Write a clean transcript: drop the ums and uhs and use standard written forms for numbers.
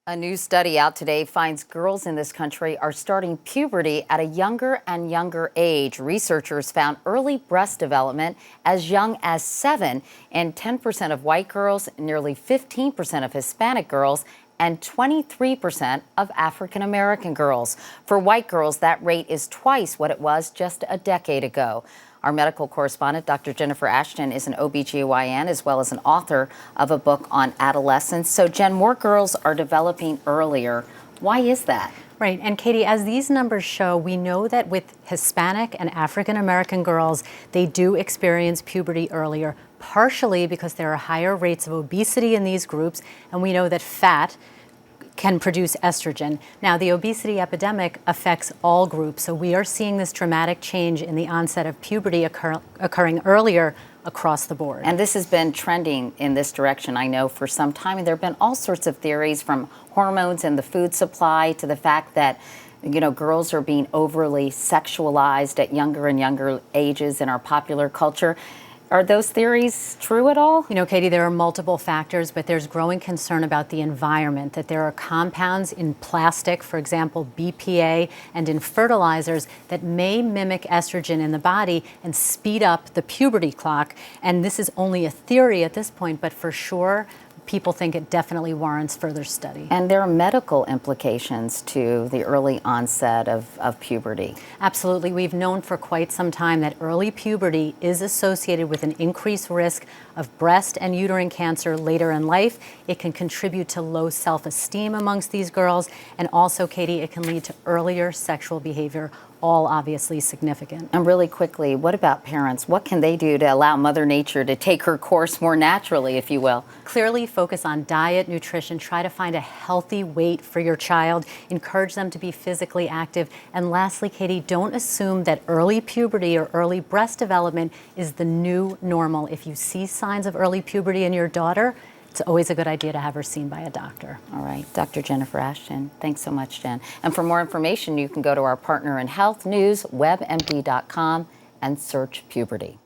A new study out today finds girls in this country are starting puberty at a younger and younger age. Researchers found early breast development as young as 7 in 10% of white girls, nearly 15% of Hispanic girls, and 23% of African American girls. For white girls, that rate is twice what it was just a decade ago. Our medical correspondent, Dr. Jennifer Ashton, is an OBGYN as well as an author of a book on adolescence. So, Jen, more girls are developing earlier. Why is that? Right, and Katie, as these numbers show, we know that with Hispanic and African American girls, they do experience puberty earlier, partially because there are higher rates of obesity in these groups, and we know that fat can produce estrogen. Now, the obesity epidemic affects all groups, so we are seeing this dramatic change in the onset of puberty occurring earlier across the board. And this has been trending in this direction, I know, for some time. And there have been all sorts of theories, from hormones in the food supply to the fact that girls are being overly sexualized at younger and younger ages in our popular culture. Are those theories true at all? Katie, there are multiple factors, but there's growing concern about the environment, that there are compounds in plastic, for example, BPA, and in fertilizers that may mimic estrogen in the body and speed up the puberty clock. And this is only a theory at this point, but for sure, people think it definitely warrants further study. And there are medical implications to the early onset of puberty. Absolutely. We've known for quite some time that early puberty is associated with an increased risk of breast and uterine cancer later in life. It can contribute to low self-esteem amongst these girls. And also, Katie, it can lead to earlier sexual behavior, all obviously significant. And really quickly, what about parents? What can they do to allow Mother Nature to take her course more naturally, if you will? Clearly focus on diet, nutrition, try to find a healthy weight for your child, encourage them to be physically active. And lastly, Katie, don't assume that early puberty or early breast development is the new normal. If you see signs of early puberty in your daughter, it's always a good idea to have her seen by a doctor. All right, Dr. Jennifer Ashton, thanks so much, Jen. And for more information, you can go to our partner in health news, webmd.com, and search puberty.